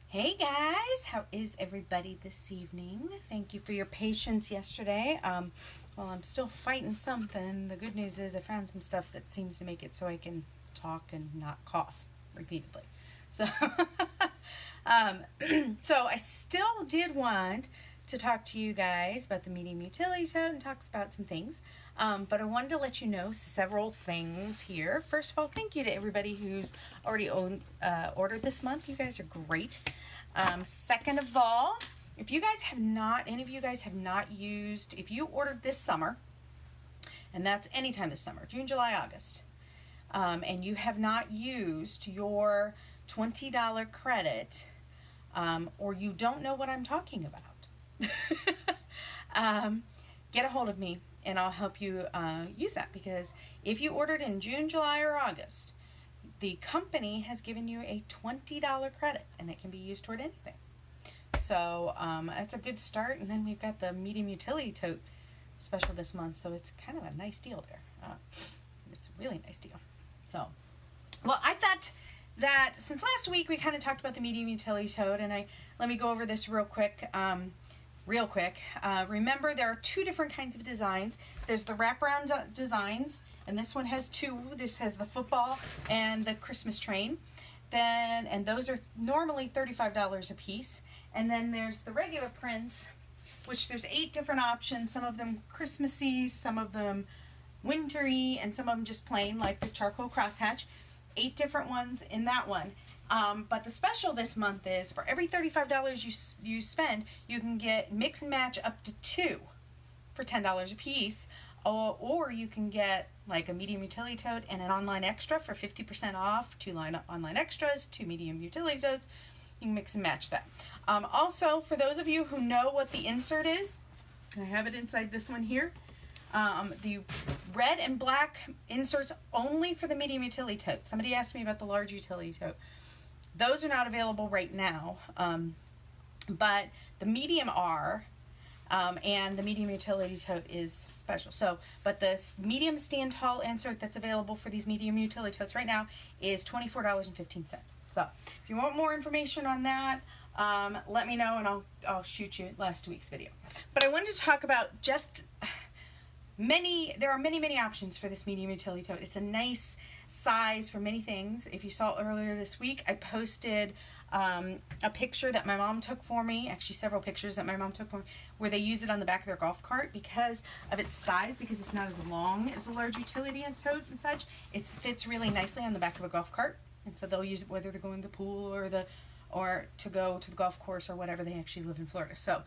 Hey guys, how is everybody this evening? Thank you for your patience yesterday. Well, I'm still fighting something. The good news is I found some stuff that seems to make it so I can talk and not cough repeatedly. So, so I still did want to talk to you guys about the medium utility tote and talk about some things. But I wanted to let you know several things here. First of all, thank you to everybody who's already ordered this month. You guys are great. Second of all, if you guys have not, any of you guys have not used, if you ordered this summer, and that's anytime this summer, June, July, August, and you have not used your $20 credit, or you don't know what I'm talking about, get a hold of me and I'll help you use that, because if you ordered in June, July, or August, the company has given you a $20 credit and it can be used toward anything. So that's a good start. And then we've got the medium utility tote special this month, so it's kind of a nice deal there. It's a really nice deal. So, well, I thought that since last week we kind of talked about the medium utility tote, and let me go over this real quick. Remember, there are two different kinds of designs. There's the wraparound designs, and this one has two. This has the football and the Christmas train. And those are normally $35 a piece. And then there's the regular prints, which there's 8 different options. Some of them Christmassy, some of them wintry, and some of them just plain, like the charcoal crosshatch. 8 different ones in that one. But the special this month is for every $35 you spend, you can get mix and match up to 2 for $10 a piece, or you can get like a medium utility tote and an online extra for 50% off. 2 online extras, 2 medium utility totes. You can mix and match that. Also, for those of you who know what the insert is, I have it inside this one here. The red and black inserts only for the medium utility tote. Somebody asked me about the large utility tote. Those are not available right now, but the medium are, and the medium utility tote is special. So, but the medium stand tall insert that's available for these medium utility totes right now is $24.15. So, if you want more information on that, let me know and I'll shoot you last week's video. But I wanted to talk about just there are many options for this medium utility tote. It's a nice size for many things. If you saw earlier this week, I posted a picture that my mom took for me, actually several pictures that my mom took for me, where they use it on the back of their golf cart because of its size, because it's not as long as a large utility tote and such. It fits really nicely on the back of a golf cart, and so they'll use it whether they're going to the pool or to go to the golf course or whatever. They actually live in Florida, so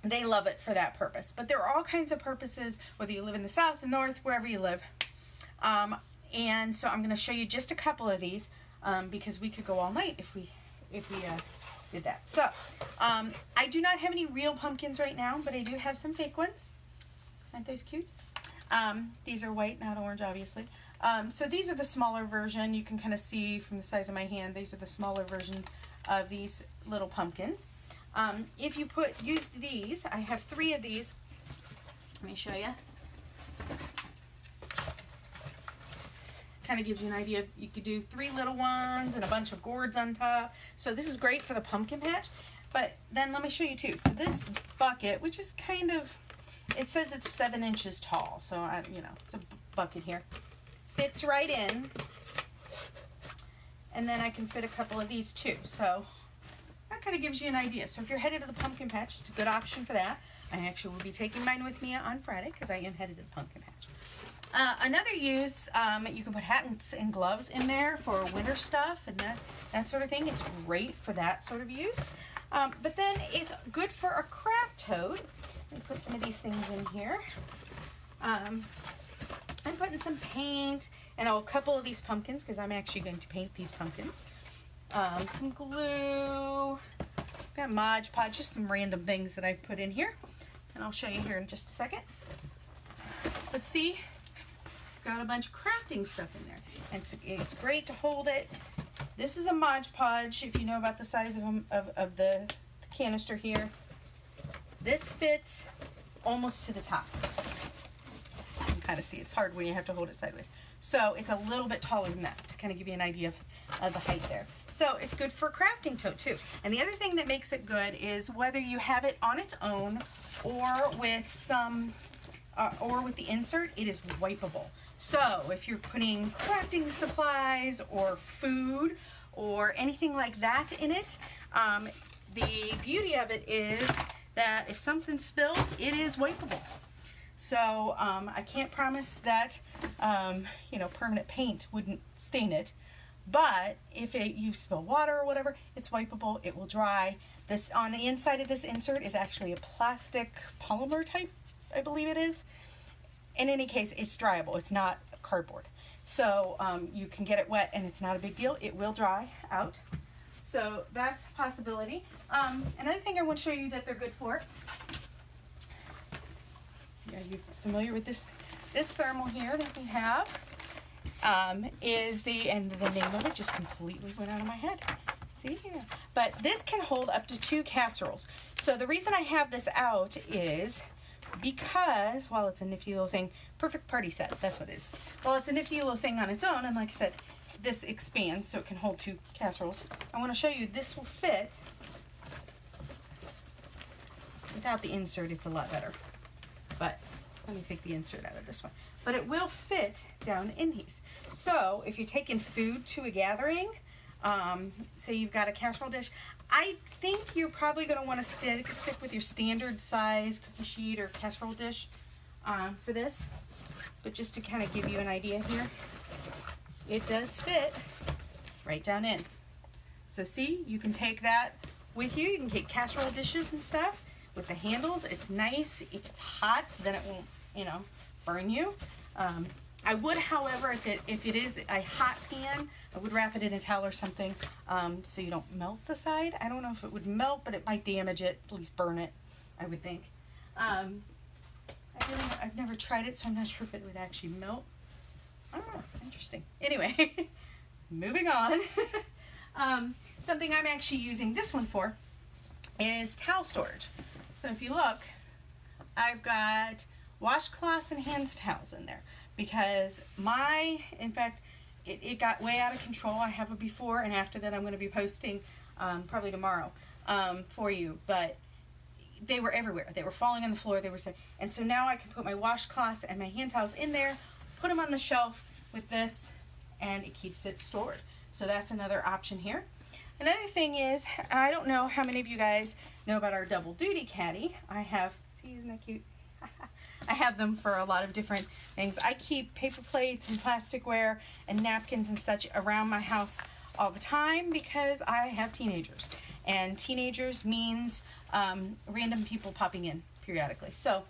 they love it for that purpose. But there are all kinds of purposes, whether you live in the south, the north, wherever you live. And so I'm going to show you just a couple of these because we could go all night if we did that. So I do not have any real pumpkins right now, but I do have some fake ones. Aren't those cute? These are white, not orange, obviously. So these are the smaller version. You can kind of see from the size of my hand, these are the smaller version of these little pumpkins. If you used these, I have 3 of these. Let me show you. Kind of gives you an idea. You could do 3 little ones and a bunch of gourds on top. So this is great for the pumpkin patch. But then let me show you too. So this bucket, which is kind of, it says it's 7 inches tall. So it's a bucket here. Fits right in. And then I can fit a couple of these too. So that kind of gives you an idea. So if you're headed to the pumpkin patch, it's a good option for that. I actually will be taking mine with me on Friday because I am headed to the pumpkin patch. Another use, you can put hats and gloves in there for winter stuff and that sort of thing. It's great for that sort of use. But then it's good for a craft tote. Let me put some of these things in here. I'm putting some paint and a couple of these pumpkins because I'm actually going to paint these pumpkins. Some glue, got Mod Podge, just some random things that I put in here. And I'll show you here in just a second. Let's see. Got a bunch of crafting stuff in there, and it's great to hold it. This is a Mod Podge, if you know about the size of the canister here. This fits almost to the top. You can kind of see it's hard when you have to hold it sideways. So it's a little bit taller than that to kind of give you an idea of the height there. So it's good for crafting tote too. And the other thing that makes it good is whether you have it on its own or with some, or with the insert, it is wipeable. So if you're putting crafting supplies or food or anything like that in it, the beauty of it is that if something spills, it is wipeable. So I can't promise that, you know, permanent paint wouldn't stain it, but if you spill water or whatever, it's wipeable, it will dry. This, on the inside of this insert, is actually a plastic polymer type, I believe it is. In any case, it's dryable, it's not cardboard. So you can get it wet and it's not a big deal, it will dry out. So that's a possibility. Another thing I want to show you that they're good for, are you familiar with this thermal here that we have? Is and the name of it just completely went out of my head. See here? But this can hold up to 2 casseroles. So the reason I have this out is because, well, it's a nifty little thing, perfect party set, that's what it is. Well, it's a nifty little thing on its own, and like I said, this expands so it can hold 2 casseroles. I want to show you this will fit. Without the insert, it's a lot better. But let me take the insert out of this one. But it will fit down in these. So if you're taking food to a gathering, say you've got a casserole dish, I think you're probably going to want to stick with your standard size cookie sheet or casserole dish for this. But just to kind of give you an idea here, it does fit right down in. So see, you can take that with you. You can take casserole dishes and stuff with the handles. It's nice. If it's hot, then it won't, you know, burn you. I would, however, if it is a hot pan, I would wrap it in a towel or something so you don't melt the side. I don't know if it would melt, but it might damage it, at least burn it, I would think. I've never tried it, so I'm not sure if it would actually melt. I don't know, interesting. Anyway, moving on. Something I'm actually using this one for is towel storage. So if you look, I've got washcloths and hand towels in there because in fact, it got way out of control. I have a before and after that I'm going to be posting probably tomorrow for you, but they were everywhere. They were falling on the floor. And so now I can put my washcloths and my hand towels in there, put them on the shelf with this, and it keeps it stored. So that's another option here. Another thing is, I don't know how many of you guys know about our double duty caddy. I have, see, isn't that cute? I have them for a lot of different things. I keep paper plates and plasticware and napkins and such around my house all the time because I have teenagers. And teenagers means random people popping in periodically. So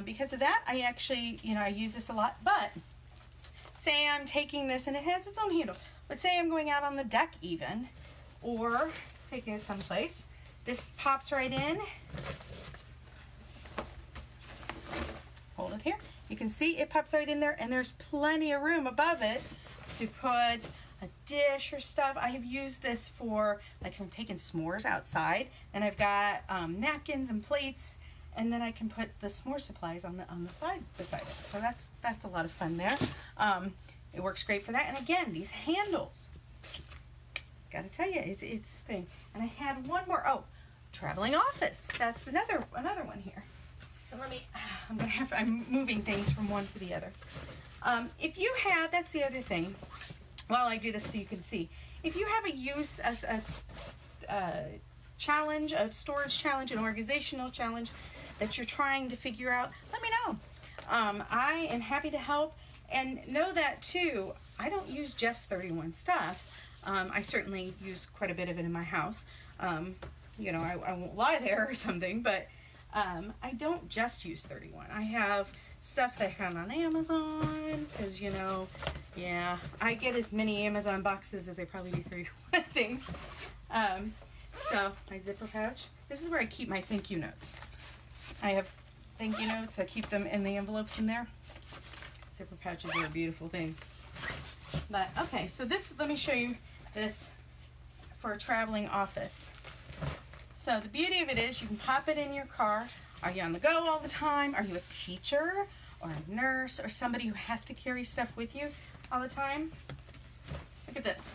because of that, I actually, I use this a lot. But say I'm taking this, and it has its own handle, but say I'm going out on the deck even, or taking it someplace, this pops right in. Hold it here. You can see it pops right in there, and there's plenty of room above it to put a dish or stuff. I have used this for, like, if I'm taking s'mores outside, and I've got napkins and plates, and then I can put the s'more supplies on the side beside it. So that's a lot of fun there. It works great for that. And again, these handles, gotta tell you, it's a thing. And I had one more. Oh, traveling office. That's another one here. So I'm moving things from one to the other. If you have, that's the other thing, while I do this so you can see, if you have a challenge, a storage challenge, an organizational challenge that you're trying to figure out, let me know. I am happy to help, and know that too, I don't use just 31 stuff. I certainly use quite a bit of it in my house. I won't lie there or something, but I don't just use 31. I have stuff that I found on Amazon, because, I get as many Amazon boxes as I probably do 31 things. So, my zipper pouch. This is where I keep my thank you notes. I have thank you notes. I keep them in the envelopes in there. Zipper pouches are a beautiful thing. But, okay, so this, let me show you this for a traveling office. So the beauty of it is you can pop it in your car. Are you on the go all the time? Are you a teacher or a nurse or somebody who has to carry stuff with you all the time? Look at this.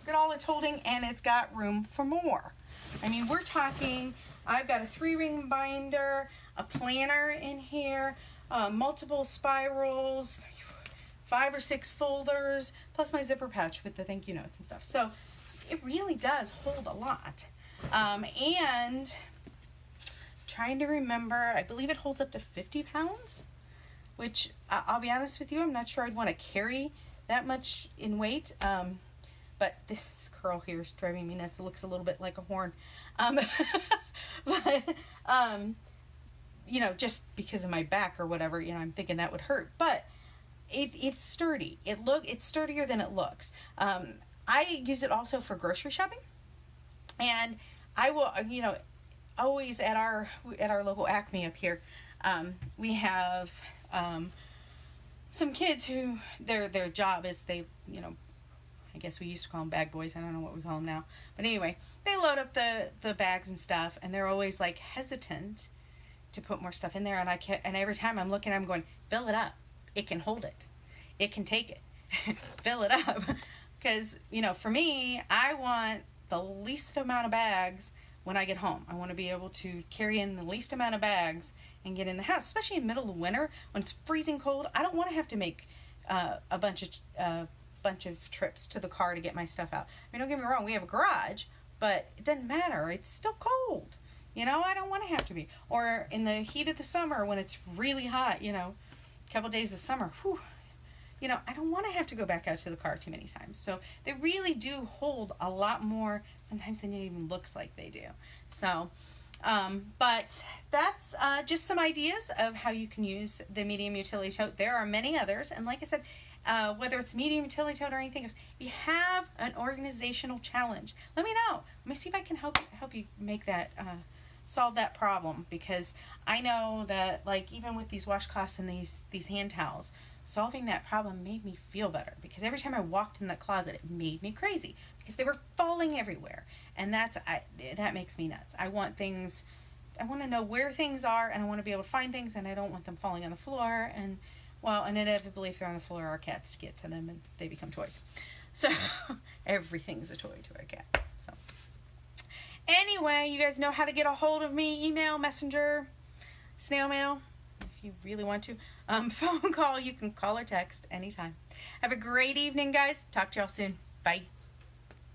Look at all it's holding, and it's got room for more. I mean, we're talking, I've got a 3-ring binder, a planner in here, multiple spirals, 5 or 6 folders, plus my zipper pouch with the thank you notes and stuff. So it really does hold a lot. And trying to remember, I believe it holds up to 50 pounds, which I'll be honest with you, I'm not sure I'd want to carry that much in weight. But this curl here is driving me nuts. It looks a little bit like a horn. But, you know, just because of my back or whatever, you know, I'm thinking that would hurt. But it's sturdy. It's sturdier than it looks. I use it also for grocery shopping. And I will, you know, always at our local Acme up here, we have some kids who their job is they, you know, I guess we used to call them bag boys. I don't know what we call them now. But anyway, they load up the bags and stuff, and they're always like hesitant to put more stuff in there. And every time I'm looking, I'm going, fill it up. It can hold it. It can take it. Fill it up. Because, you know, for me, I want the least amount of bags when I get home. I want to be able to carry in the least amount of bags and get in the house, especially in the middle of winter when it's freezing cold. I don't want to have to make a bunch of trips to the car to get my stuff out. I mean, don't get me wrong, we have a garage, but it doesn't matter. It's still cold. You know, I don't want to have to be. Or in the heat of the summer when it's really hot, you know, a couple days of summer, whew, you know, I don't want to have to go back out to the car too many times. So they really do hold a lot more sometimes than it even looks like they do. So, but that's just some ideas of how you can use the medium utility tote. There are many others, and like I said, whether it's medium utility tote or anything else, if you have an organizational challenge, let me know. Let me see if I can help you make that, solve that problem, because I know that, like, even with these washcloths and these hand towels, solving that problem made me feel better, because every time I walked in that closet, it made me crazy because they were falling everywhere, and that makes me nuts. I want to know where things are, and I want to be able to find things, and I don't want them falling on the floor. And well, and inevitably, if they're on the floor, our cats get to them and they become toys. So everything's a toy to our cat. So anyway, you guys know how to get a hold of me: email, messenger, snail mail, if you really want to. Phone call, you can call or text anytime. Have a great evening, guys. Talk to y'all soon. Bye.